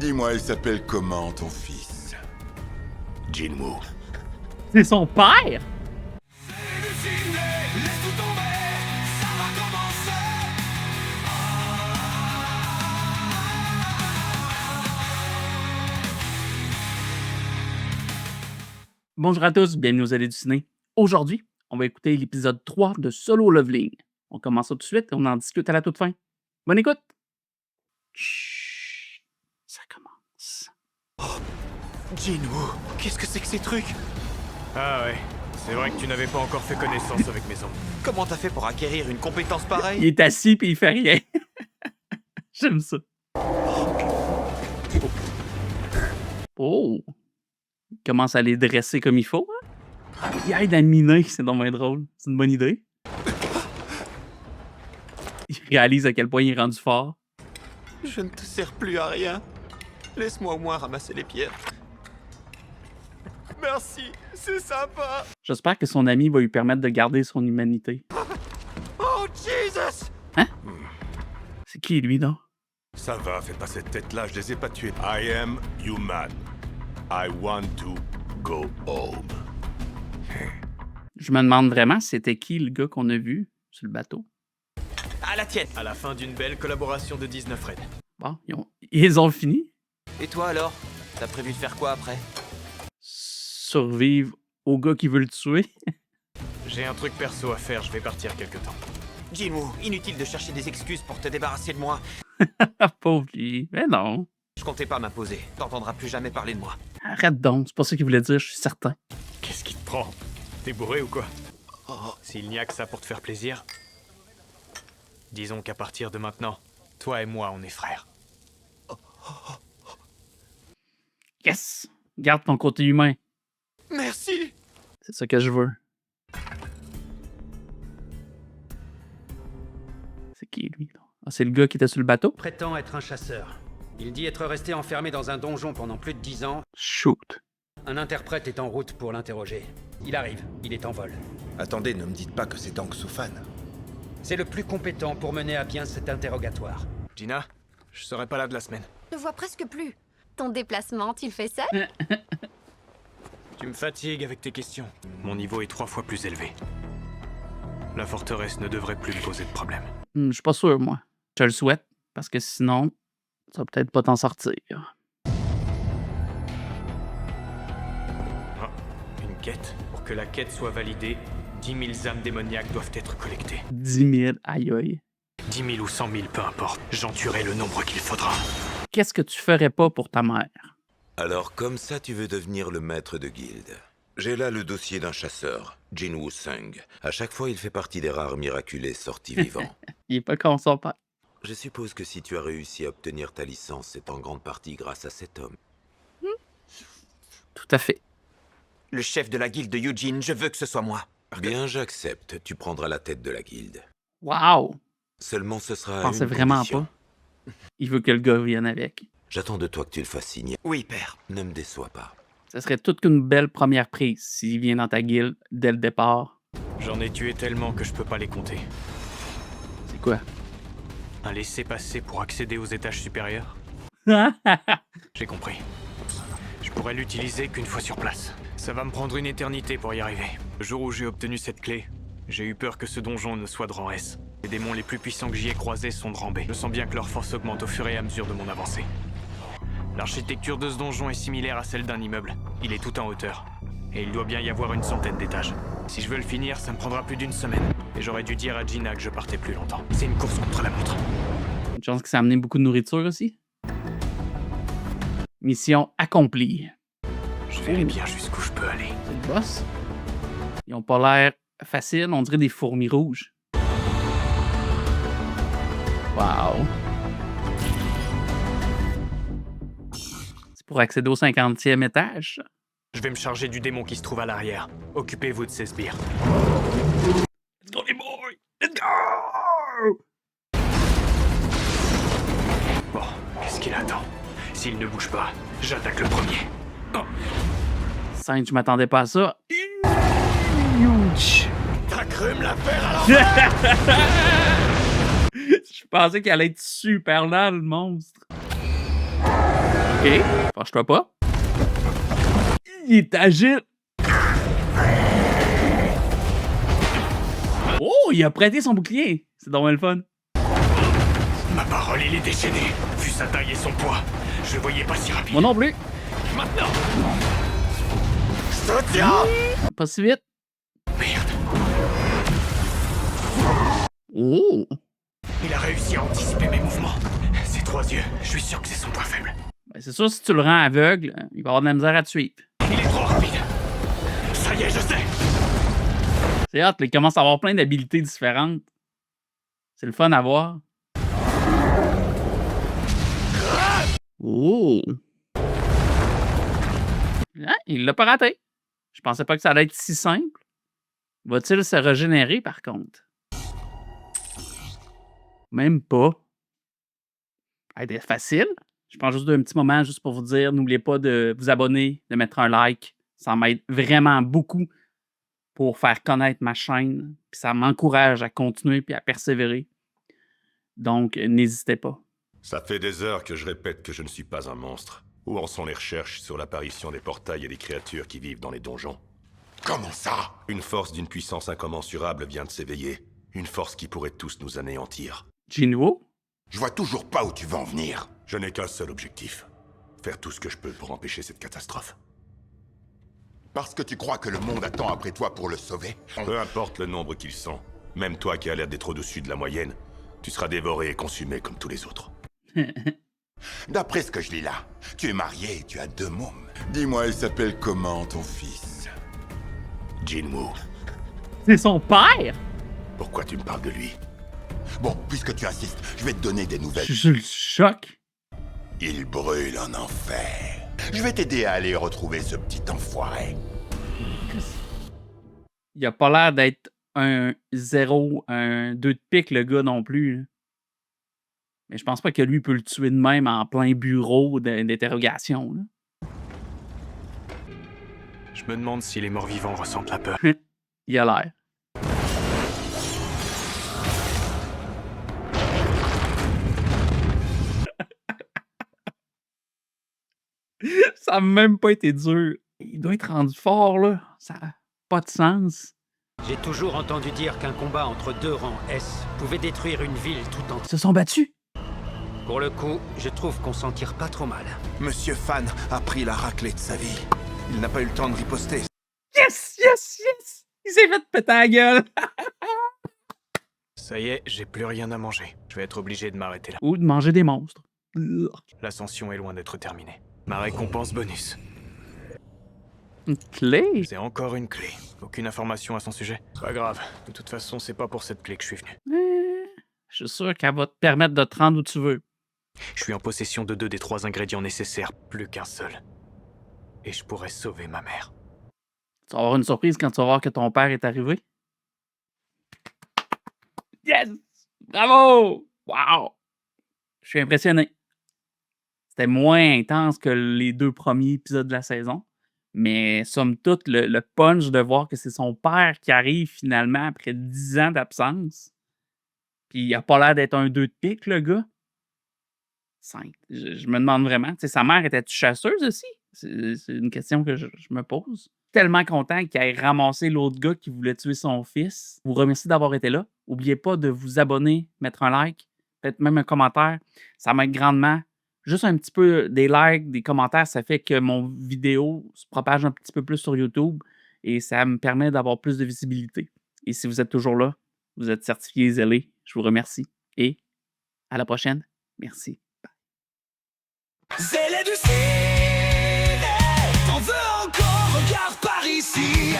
Dis-moi, il s'appelle comment, ton fils? Jinwoo. C'est son père? Bonjour à tous, bienvenue aux Allées du ciné. Aujourd'hui, on va écouter l'épisode 3 de Solo Leveling. On commence ça tout de suite et on en discute à la toute fin. Bonne écoute! Chut, ça commence. Jinwoo, qu'est-ce que c'est que ces trucs? Ah ouais, c'est vrai que tu n'avais pas encore fait connaissance avec mes ombres. Comment t'as fait pour acquérir une compétence Il pareille? est assis puis il fait rien. J'aime ça. Oh! Il commence à les dresser comme il faut. Hein? Il aide à miner, c'est donc bien drôle. C'est une bonne idée. Il réalise à quel point il est rendu fort. Je ne te sers plus à rien. Laisse-moi au moins ramasser les pierres. Merci, c'est sympa. J'espère que son ami va lui permettre de garder son humanité. Oh, Jesus! C'est qui, lui, non? Ça va, fais pas cette tête-là, je les ai pas tués. I am human. I want to go home. Je me demande vraiment c'était qui le gars qu'on a vu sur le bateau. À la tienne. À la fin d'une belle collaboration de 19 raids. Bon, ils ont fini. Et toi alors? T'as prévu de faire quoi après? Survivre au gars qui veut le tuer. J'ai un truc perso à faire, je vais partir quelque temps. Jinwoo, inutile de chercher des excuses pour te débarrasser de moi. Pauvre lui. Mais non. Je comptais pas m'imposer. T'entendras plus jamais parler de moi. Arrête donc, c'est pas ça qu'il voulait dire, je suis certain. Qu'est-ce qui te prend? T'es bourré ou quoi? Oh, S'il n'y a que ça pour te faire plaisir, disons qu'à partir de maintenant, toi et moi, on est frères. Yes! Garde ton côté humain. merci. C'est ça que je veux. C'est qui, lui? Non? Ah, c'est le gars qui était sur le bateau? Prétend être un chasseur. Il dit être resté enfermé dans un donjon pendant plus de 10 ans. Shoot. Un interprète est en route pour l'interroger. Il arrive, il est en vol. Attendez, ne me dites pas que c'est Dang Sufan. C'est le plus compétent pour mener à bien cet interrogatoire. Gina, je serai pas là de la semaine. Je ne vois presque plus. Ton déplacement, tu le fais seul? Tu me fatigues avec tes questions. Mon niveau est 3 fois plus élevé. La forteresse ne devrait plus me poser de problème. Je suis pas sûr, moi. Je le souhaite, parce que sinon, ça va peut-être pas t'en sortir. Ah, une quête. Pour que la quête soit validée, 10 000 âmes démoniaques doivent être collectées. 10 000, aïe aïe. 10 000 ou 100 000, peu importe. J'en tuerai le nombre qu'il faudra. Qu'est-ce que tu ferais pas pour ta mère? Alors, comme ça, tu veux devenir le maître de guilde. J'ai là le dossier d'un chasseur, Jinwoo Sung. À chaque fois, il fait partie des rares miraculés sortis vivants. Il est pas comme son père. Je suppose que si tu as réussi à obtenir ta licence, c'est en grande partie grâce à cet homme. Tout à fait. Le chef de la guilde de Eugene, je veux que ce soit moi. Bien, j'accepte. Tu prendras la tête de la guilde. Wow! Seulement, ce sera Je pensais une vraiment condition. pas. Il veut que le gars vienne avec. J'attends de toi que tu le fasses signer. Oui, père. Ne me déçois pas. Ça serait toute qu'une belle première prise s'il vient dans ta guilde dès le départ. J'en ai tué tellement que je peux pas les compter. C'est quoi? Un laissez-passer pour accéder aux étages supérieurs? J'ai compris. Je pourrais l'utiliser qu'une fois sur place. Ça va me prendre une éternité pour y arriver. Le jour où j'ai obtenu cette clé, j'ai eu peur que ce donjon ne soit de rang S. Les démons les plus puissants que j'y ai croisés sont de rang B. Je sens bien que leur force augmente au fur et à mesure de mon avancée. L'architecture de ce donjon est similaire à celle d'un immeuble. Il est tout en hauteur. Et il doit bien y avoir une centaine d'étages. Si je veux le finir, ça me prendra plus d'une semaine. Et j'aurais dû dire à Gina que je partais plus longtemps. C'est une course contre la montre. Une chance que ça a amené beaucoup de nourriture aussi. Mission accomplie. Je verrai bien jusqu'où je peux aller. C'est le boss. Ils ont pas l'air faciles, on dirait des fourmis rouges. Wow. C'est pour accéder au 50e étage. Je vais me charger du démon qui se trouve à l'arrière. Occupez-vous de ces sbires. Let's go les boys! Let's go! Bon, qu'est-ce qu'il attend? S'il ne bouge pas, j'attaque le premier. Oh. Sainte, je m'attendais pas à ça. Huge! T'as cru me la faire à l'envers? Je pensais qu'elle allait être super là, le monstre. OK. Fâche-toi pas. Il est agile. Oh, il a prêté son bouclier. C'est donc bien le fun. Ma parole, il est déchaîné. Vu sa taille et son poids, je le voyais pas si rapide. Moi non plus. Maintenant! Pas si vite. Merde, Oh. il a réussi à anticiper mes mouvements. Ses 3 yeux, je suis sûr que c'est son point faible. Ben, c'est sûr, si tu le rends aveugle, il va avoir de la misère à te suivre. Il est trop rapide. Ça y est, je sais. C'est hâte, il commence à avoir plein d'habilités différentes. C'est le fun à voir. Oh! Ah, il l'a pas raté. Je pensais pas que ça allait être si simple. Va-t-il se régénérer, par contre? Même pas. Ça a été facile. Je prends juste un petit moment juste pour vous dire, n'oubliez pas de vous abonner, de mettre un like. Ça m'aide vraiment beaucoup pour faire connaître ma chaîne. Puis ça m'encourage à continuer puis à persévérer. Donc, n'hésitez pas. Ça fait des heures que je répète que je ne suis pas un monstre. Où en sont les recherches sur l'apparition des portails et des créatures qui vivent dans les donjons? Comment ça? Une force d'une puissance incommensurable vient de s'éveiller. Une force qui pourrait tous nous anéantir. Jinwoo? Je vois toujours pas où tu veux en venir. Je n'ai qu'un seul objectif. Faire tout ce que je peux pour empêcher cette catastrophe. Parce que tu crois que le monde attend après toi pour le sauver? Peu importe le nombre qu'ils sont, même toi qui as l'air d'être au-dessus de la moyenne, tu seras dévoré et consumé comme tous les autres. D'après ce que je lis là, tu es marié et tu as 2 mômes. Dis-moi, il s'appelle comment ton fils? Jinwoo, C'est son père? pourquoi tu me parles de lui? Bon, puisque tu insistes, je vais te donner des nouvelles. Je le choque. Il brûle en enfer. Je vais t'aider à aller retrouver ce petit enfoiré. Il a pas l'air d'être un 0, un 2 de pique, le gars non plus. Là. Mais je pense pas que lui peut le tuer de même en plein bureau d'interrogation. Là. Je me demande si les morts-vivants ressentent la peur. Il a l'air. Ça a même pas été dur. Il doit être rendu fort, là. Ça n'a pas de sens. J'ai toujours entendu dire qu'un combat entre 2 rangs S pouvait détruire une ville tout entière. Ils se sont battus. Pour le coup, je trouve qu'on s'en tire pas trop mal. Monsieur Fan a pris la raclée de sa vie. Il n'a pas eu le temps de riposter. Yes, yes, yes! Il s'est fait péter la gueule. Ça y est, j'ai plus rien à manger. Je vais être obligé de m'arrêter là. Ou de manger des monstres. L'ascension est loin d'être terminée. Ma récompense bonus. Une clé? C'est encore une clé. Aucune information à son sujet. Pas grave. De toute façon, c'est pas pour cette clé que je suis venu. Je suis sûr qu'elle va te permettre de te rendre où tu veux. Je suis en possession de 2 des 3 ingrédients nécessaires, plus qu'un seul. Et je pourrais sauver ma mère. Tu vas avoir une surprise quand tu vas voir que ton père est arrivé. Yes! Bravo! Wow! Je suis impressionné. C'était moins intense que les 2 premiers épisodes de la saison. Mais somme toute, le punch de voir que c'est son père qui arrive finalement après 10 ans d'absence. Puis il a pas l'air d'être un 2 de pique, le gars. 5. Je me demande vraiment. T'sais, sa mère était-tu chasseuse aussi? C'est une question que je me pose. Tellement content qu'il ait ramassé l'autre gars qui voulait tuer son fils. Je vous remercie d'avoir été là. N'oubliez pas de vous abonner, mettre un like, peut-être même un commentaire. Ça m'aide grandement. Juste un petit peu des likes, des commentaires, ça fait que mon vidéo se propage un petit peu plus sur YouTube et ça me permet d'avoir plus de visibilité. Et si vous êtes toujours là, vous êtes certifié zélé, je vous remercie. Et à la prochaine. Merci. Zélé du ciné, t'en veux encore, regarde par ici.